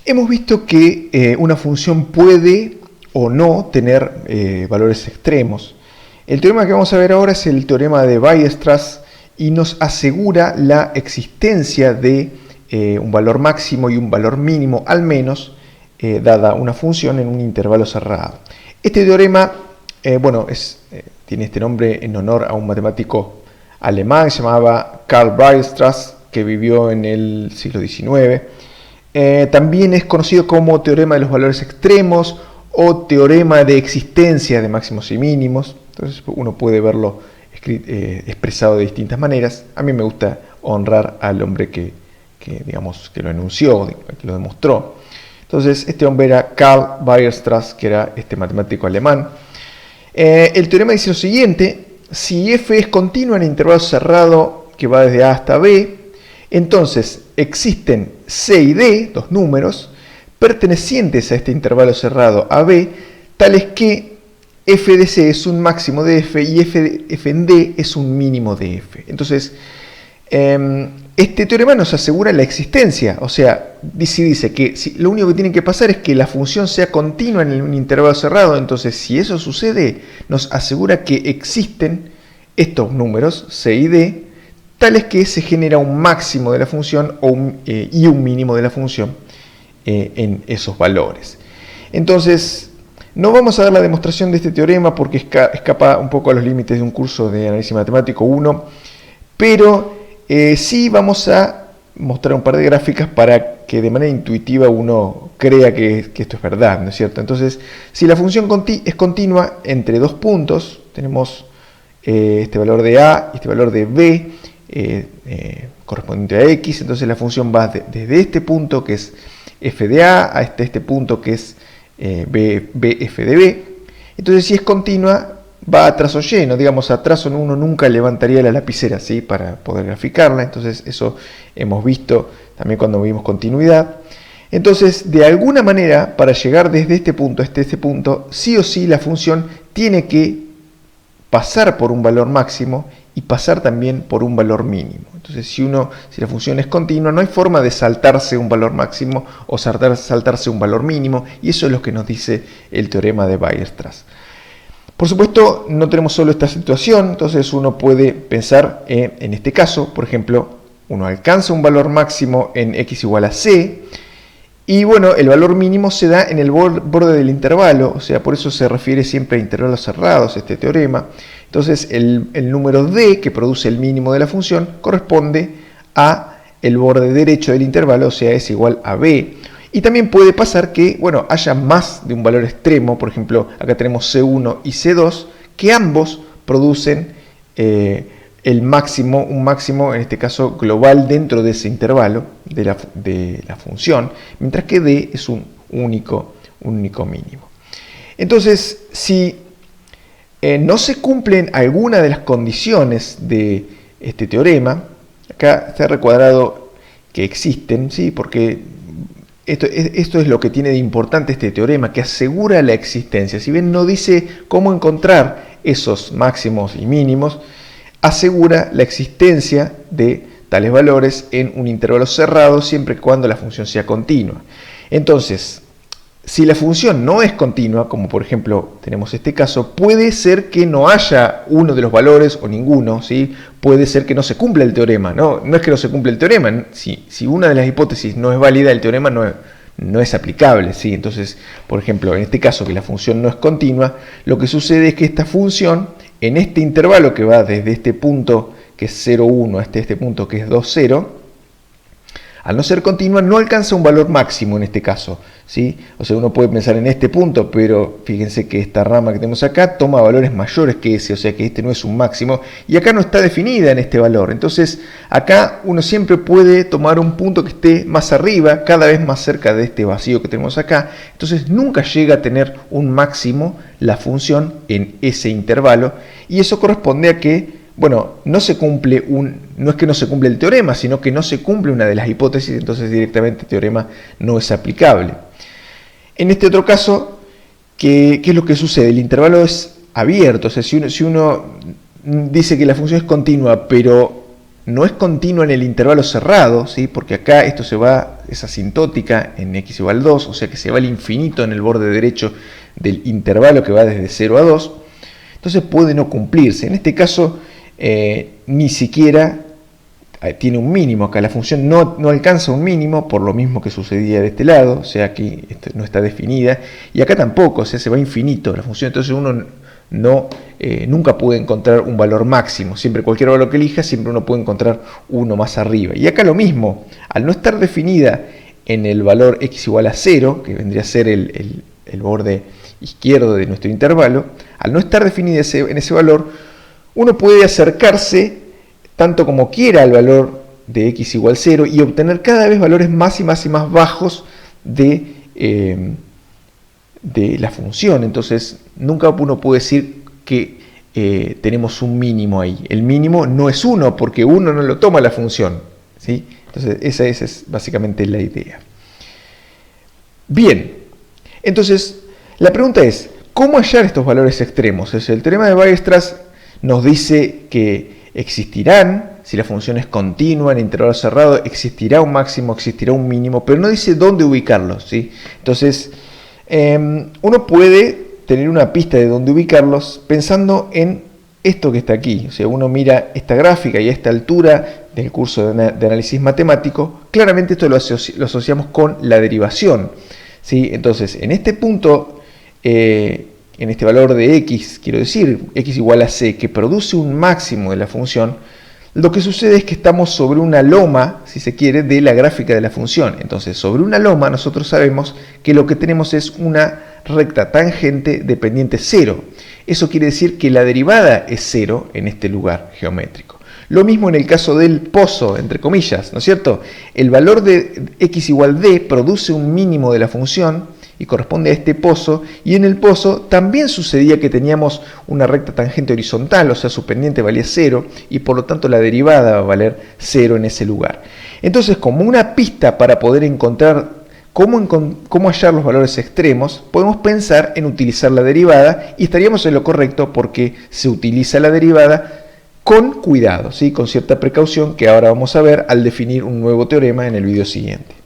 Hemos visto que una función puede o no tener valores extremos. El teorema que vamos a ver ahora es el teorema de Weierstrass y nos asegura la existencia de un valor máximo y un valor mínimo, al menos, dada una función en un intervalo cerrado. Este teorema, tiene este nombre en honor a un matemático alemán que se llamaba Karl Weierstrass, que vivió en el siglo XIX. También es conocido como teorema de los valores extremos o teorema de existencia de máximos y mínimos. Entonces uno puede verlo expresado de distintas maneras. A mí me gusta honrar al hombre que lo enunció, que lo demostró. Entonces este hombre era Karl Weierstrass, que era este matemático alemán. El teorema dice lo siguiente: si f es continua en el intervalo cerrado que va desde a hasta b, entonces existen c y d, dos números, pertenecientes a este intervalo cerrado AB, tales que f de c es un máximo de f y f en d es un mínimo de f. Entonces, este teorema nos asegura la existencia, o sea, dice que lo único que tiene que pasar es que la función sea continua en un intervalo cerrado. Entonces, si eso sucede, nos asegura que existen estos números, c y d, tales que se genera un máximo de la función y un mínimo de la función en esos valores. Entonces, no vamos a dar la demostración de este teorema porque escapa un poco a los límites de un curso de análisis matemático 1, pero sí vamos a mostrar un par de gráficas para que de manera intuitiva uno crea que esto es verdad, ¿no es cierto? Entonces, si la función es continua entre dos puntos, tenemos este valor de a y este valor de b, correspondiente a x, entonces la función va desde este punto, que es f de a, hasta este punto, que es bf de b. Entonces, si es continua, va a trazo lleno, digamos, a trazo uno nunca levantaría la lapicera, ¿sí?, para poder graficarla. Entonces, eso hemos visto también cuando vimos continuidad. Entonces, de alguna manera, para llegar desde este punto hasta este punto, sí o sí la función tiene que pasar por un valor máximo y pasar también por un valor mínimo. Entonces, si la función es continua, no hay forma de saltarse un valor máximo o saltarse un valor mínimo, y eso es lo que nos dice el teorema de Weierstrass. Por supuesto, no tenemos solo esta situación, entonces uno puede pensar en este caso, por ejemplo, uno alcanza un valor máximo en x igual a c, y bueno, el valor mínimo se da en el borde del intervalo, o sea, por eso se refiere siempre a intervalos cerrados este teorema. Entonces, el número d, que produce el mínimo de la función, corresponde a el borde derecho del intervalo, o sea, es igual a b. Y también puede pasar que, haya más de un valor extremo. Por ejemplo, acá tenemos C1 y C2, que ambos producen un máximo, en este caso global, dentro de ese intervalo de la función, mientras que D es un único mínimo. Entonces, si no se cumplen alguna de las condiciones de este teorema, acá está recuadrado que existen, ¿sí?, porque esto es lo que tiene de importante este teorema, que asegura la existencia. Si bien no dice cómo encontrar esos máximos y mínimos, asegura la existencia de tales valores en un intervalo cerrado siempre y cuando la función sea continua. Entonces, si la función no es continua, como por ejemplo tenemos este caso, puede ser que no haya uno de los valores o ninguno, ¿sí? Puede ser que no se cumpla el teorema, no es que no se cumple el teorema, si una de las hipótesis no es válida, el teorema no es aplicable, ¿sí? Entonces, por ejemplo, en este caso que la función no es continua, lo que sucede es que esta función, en este intervalo que va desde este punto que es 0, 1 hasta este punto que es 2, 0, al no ser continua, no alcanza un valor máximo en este caso, ¿sí? O sea, uno puede pensar en este punto, pero fíjense que esta rama que tenemos acá toma valores mayores que ese, o sea que este no es un máximo, y acá no está definida en este valor. Entonces, acá uno siempre puede tomar un punto que esté más arriba, cada vez más cerca de este vacío que tenemos acá. Entonces, nunca llega a tener un máximo la función en ese intervalo, y eso corresponde a que no es que no se cumple el teorema, sino que no se cumple una de las hipótesis, entonces directamente el teorema no es aplicable. En este otro caso, ¿qué es lo que sucede? El intervalo es abierto, o sea, si uno dice que la función es continua, pero no es continua en el intervalo cerrado, ¿sí? Porque acá esto es asintótica en x igual 2, o sea que se va al infinito en el borde derecho del intervalo que va desde 0 a 2, entonces puede no cumplirse. En este caso ni siquiera tiene un mínimo, acá la función no alcanza un mínimo, por lo mismo que sucedía de este lado, o sea aquí no está definida, y acá tampoco, o sea se va a infinito la función, entonces uno nunca puede encontrar un valor máximo, siempre cualquier valor que elija, siempre uno puede encontrar uno más arriba. Y acá lo mismo, al no estar definida en el valor x igual a 0, que vendría a ser el borde izquierdo de nuestro intervalo, al no estar definida en ese valor, uno puede acercarse tanto como quiera al valor de x igual 0 y obtener cada vez valores más y más y más bajos de la función. Entonces nunca uno puede decir que tenemos un mínimo ahí. El mínimo no es 1 porque 1 no lo toma la función, ¿sí? Entonces esa es básicamente la idea. Bien, entonces la pregunta es, ¿cómo hallar estos valores extremos? El teorema de Weierstrass nos dice que existirán, si la función es continua en intervalo cerrado, existirá un máximo, existirá un mínimo, pero no dice dónde ubicarlos, ¿sí? Entonces, uno puede tener una pista de dónde ubicarlos pensando en esto que está aquí. O sea, uno mira esta gráfica y a esta altura del curso de análisis matemático, claramente esto lo asociamos con la derivación, ¿sí? Entonces, en este punto, en este valor de x, quiero decir, x igual a c, que produce un máximo de la función, lo que sucede es que estamos sobre una loma, si se quiere, de la gráfica de la función. Entonces, sobre una loma nosotros sabemos que lo que tenemos es una recta tangente de pendiente 0. Eso quiere decir que la derivada es 0 en este lugar geométrico. Lo mismo en el caso del pozo, entre comillas, ¿no es cierto? El valor de x igual d produce un mínimo de la función y corresponde a este pozo, y en el pozo también sucedía que teníamos una recta tangente horizontal, o sea su pendiente valía 0, y por lo tanto la derivada va a valer 0 en ese lugar. Entonces, como una pista para poder encontrar cómo hallar los valores extremos, podemos pensar en utilizar la derivada, y estaríamos en lo correcto porque se utiliza la derivada con cuidado, ¿sí? Con cierta precaución que ahora vamos a ver al definir un nuevo teorema en el video siguiente.